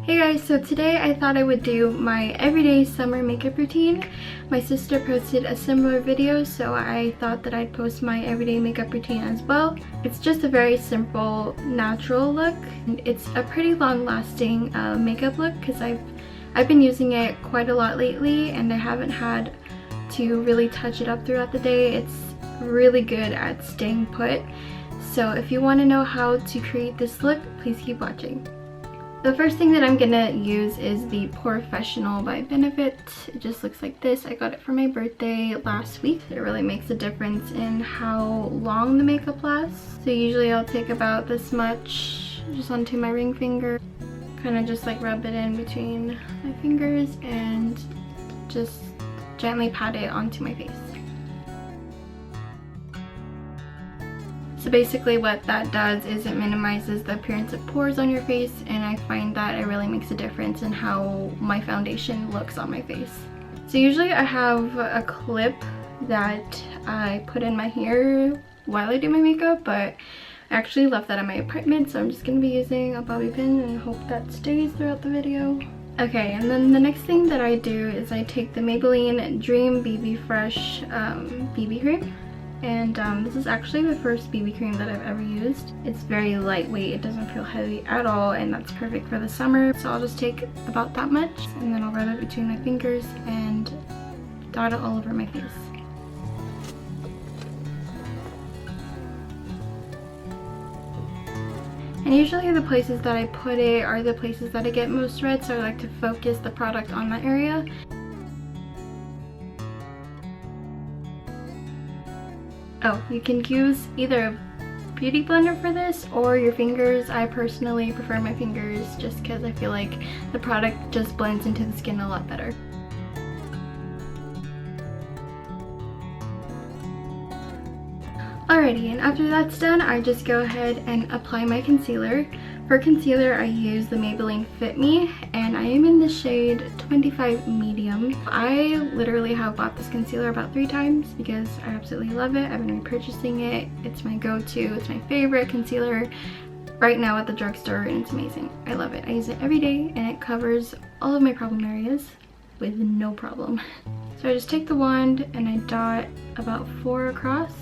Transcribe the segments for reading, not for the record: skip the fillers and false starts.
Hey guys, so today I thought I would do my everyday summer makeup routine. My sister posted a similar video, so I thought that I'd post my everyday makeup routine as well. It's just a very simple, natural look. It's a pretty long-lasting makeup look because I've been using it quite a lot lately and I haven't had to really touch it up throughout the day. It's really good at staying put. So if you want to know how to create this look, please keep watching. The first thing that I'm gonna use is the Porefessional by Benefit. It just looks like this. I got it for my birthday last week. It really makes a difference in how long the makeup lasts. So usually I'll take about this much just onto my ring finger, kind of just like rub it in between my fingers and just gently pat it onto my face. So basically what that does is it minimizes the appearance of pores on your face, and I find that it really makes a difference in how my foundation looks on my face. So usually I have a clip that I put in my hair while I do my makeup, but I actually left that in my apartment, so I'm just going to be using a bobby pin and hope that stays throughout the video. Okay, and then the next thing that I do is I take the Maybelline Dream BB Fresh BB cream. And this is actually the first BB cream that I've ever used. It's very lightweight, it doesn't feel heavy at all, and that's perfect for the summer. So I'll just take about that much and then I'll rub it between my fingers and dot it all over my face. And usually the places that I put it are the places that I get most red, so I like to focus the product on that area. Oh, you can use either a beauty blender for this or your fingers. I personally prefer my fingers just because I feel like the product just blends into the skin a lot better. Alrighty, and after that's done, I just go ahead and apply my concealer. For concealer, I use the Maybelline Fit Me, and I am in the shade 25 Medium. I literally have bought this concealer about 3 times because I absolutely love it. I've been repurchasing it. It's my go-to. It's my favorite concealer right now at the drugstore, and it's amazing. I love it. I use it every day, and it covers all of my problem areas with no problem. So I just take the wand and I dot about 4 across.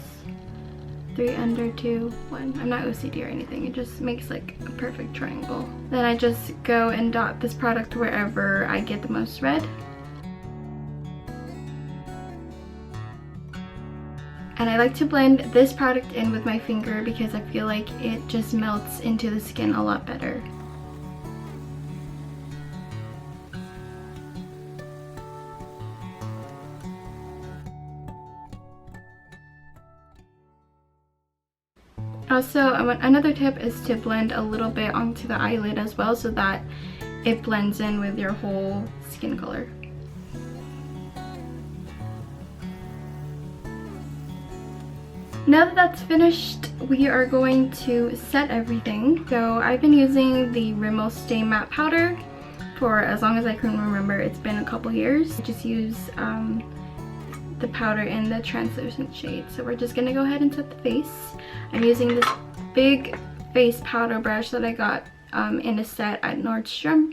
3 under, 2, 1. I'm not OCD or anything, it just makes like a perfect triangle. Then I just go and dot this product wherever I get the most red. And I like to blend this product in with my finger because I feel like it just melts into the skin a lot better. Also, another tip is to blend a little bit onto the eyelid as well so that it blends in with your whole skin color. Now that that's finished, we are going to set everything. So I've been using the Rimmel Stay Matte Powder for as long as I can remember. It's been a couple years. I just use the powder in the translucent shade. So we're just gonna go ahead and set the face. I'm using this big face powder brush that I got in a set at Nordstrom.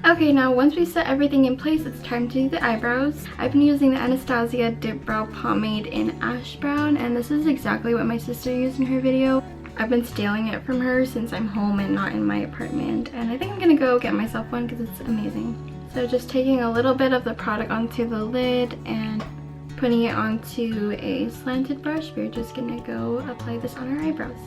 Okay, now once we set everything in place, it's time to do the eyebrows. I've been using the Anastasia Dipbrow Pomade in Ash Brown, and this is exactly what my sister used in her video. I've been stealing it from her since I'm home and not in my apartment, and I think I'm gonna go get myself one because it's amazing. So just taking a little bit of the product onto the lid and putting it onto a slanted brush, we're just gonna go apply this on our eyebrows.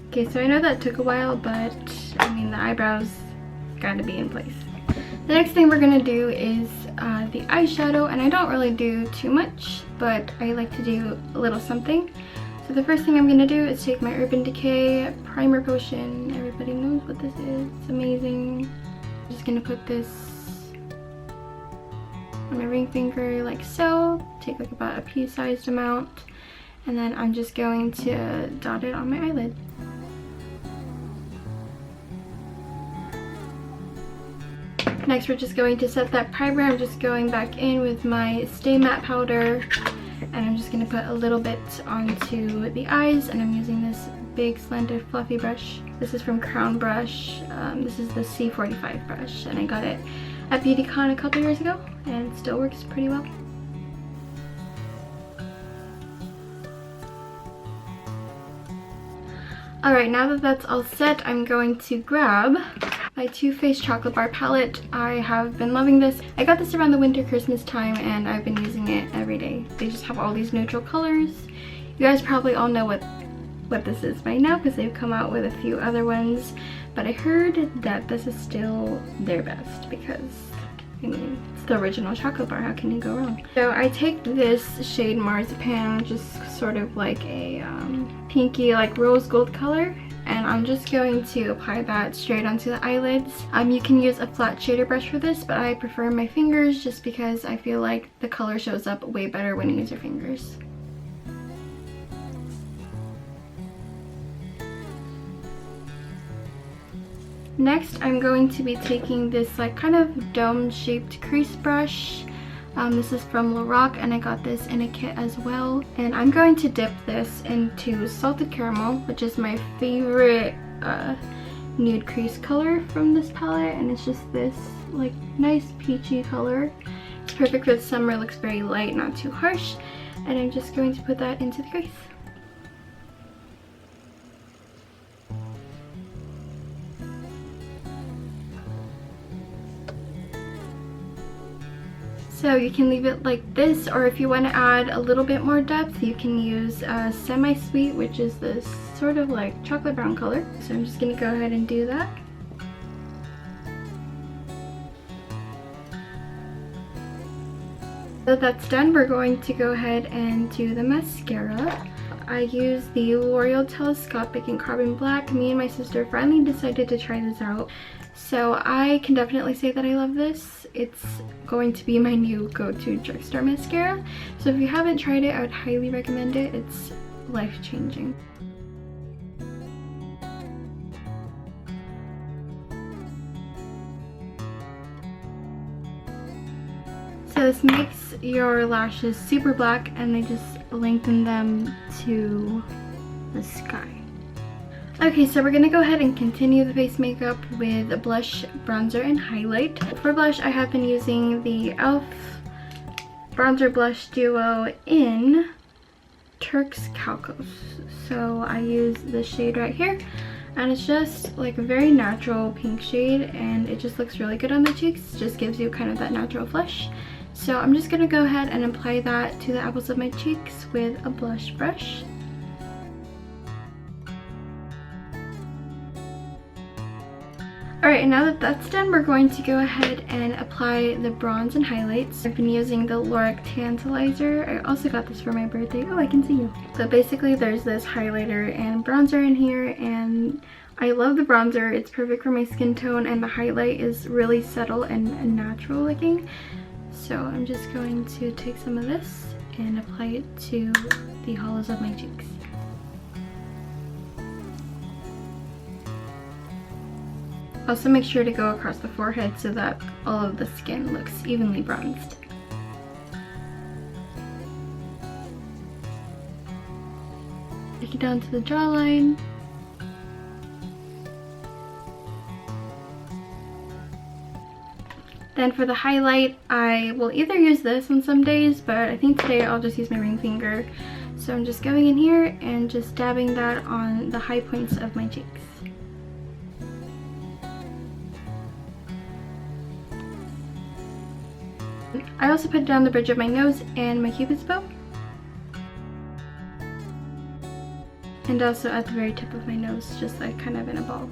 Okay, so I know that took a while, but I mean the eyebrows gotta be in place. The next thing we're gonna do is the eyeshadow, and I don't really do too much, but I like to do a little something. So the first thing I'm gonna do is take my Urban Decay Primer Potion. Everybody knows what this is. It's amazing. I'm just gonna put this on my ring finger like so. Take like about a pea-sized amount, and then I'm just going to dot it on my eyelid. Next, we're just going to set that primer. I'm just going back in with my Stay Matte powder, and I'm just going to put a little bit onto the eyes, and I'm using this big slanted fluffy brush. This is from Crown Brush. This is the C45 brush, and I got it at BeautyCon a couple years ago, and it still works pretty well. Alright, now that that's all set, I'm going to grab my Too Faced Chocolate Bar palette. I have been loving this. I got this around the winter Christmas time, and I've been using it every day. They just have all these neutral colors. You guys probably all know what this is by now because they've come out with a few other ones, but I heard that this is still their best because, I mean, it's the original chocolate bar. How can you go wrong? So I take this shade Marzipan, just sort of like a pinky, like rose gold color, and I'm just going to apply that straight onto the eyelids. You can use a flat shader brush for this, but I prefer my fingers just because I feel like the color shows up way better when you use your fingers. Next, I'm going to be taking this like kind of dome-shaped crease brush. This is from Lorac, and I got this in a kit as well. And I'm going to dip this into Salted Caramel, which is my favorite nude crease color from this palette. And it's just this like nice peachy color. It's perfect for the summer, looks very light, not too harsh. And I'm just going to put that into the crease. So you can leave it like this, or if you want to add a little bit more depth, you can use Semi-Sweet, which is this sort of like chocolate brown color. So I'm just going to go ahead and do that. So that's done, we're going to go ahead and do the mascara. I use the L'Oreal Telescopic in Carbon Black. Me and my sister finally decided to try this out. So I can definitely say that I love this. It's going to be my new go-to drugstore mascara. So if you haven't tried it, I would highly recommend it. It's life-changing. So this makes your lashes super black, and they just lengthen them to the sky. Okay, so we're gonna go ahead and continue the face makeup with a blush, bronzer, and highlight. For blush, I have been using the e.l.f. Bronzer Blush Duo in Turks Calcos. So I use this shade right here, and it's just like a very natural pink shade, and it just looks really good on the cheeks. It just gives you kind of that natural flush. So I'm just gonna go ahead and apply that to the apples of my cheeks with a blush brush. Alright, and now that that's done, we're going to go ahead and apply the bronze and highlights. I've been using the Lorac Tantalizer. I also got this for my birthday. Oh, I can see you. So basically there's this highlighter and bronzer in here, and I love the bronzer. It's perfect for my skin tone, and the highlight is really subtle and natural looking. So I'm just going to take some of this and apply it to the hollows of my cheeks. Also make sure to go across the forehead so that all of the skin looks evenly bronzed. Take it down to the jawline. Then for the highlight, I will either use this on some days, but I think today I'll just use my ring finger. So I'm just going in here and just dabbing that on the high points of my cheeks. I also put it down the bridge of my nose and my cupid's bow. And also at the very tip of my nose, just like kind of in a ball.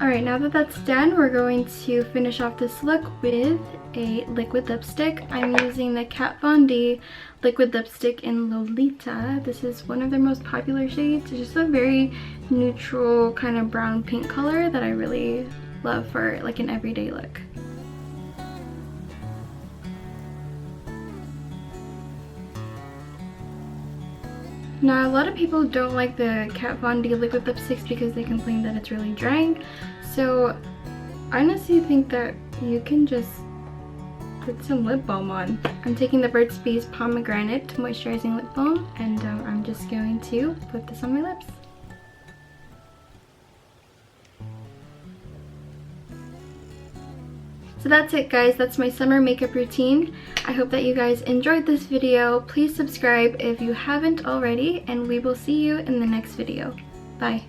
Alright, now that that's done, we're going to finish off this look with a liquid lipstick. I'm using the Kat Von D liquid lipstick in Lolita. This is one of their most popular shades. It's just a very neutral kind of brown pink color that I really love for like an everyday look. Now, a lot of people don't like the Kat Von D liquid lipsticks because they complain that it's really drying. So I honestly think that you can just put some lip balm on. I'm taking the Burt's Bees Pomegranate Moisturizing Lip Balm, and I'm just going to put this on my lips. So that's it, guys. That's my summer makeup routine. I hope that you guys enjoyed this video. Please subscribe if you haven't already, and we will see you in the next video. Bye.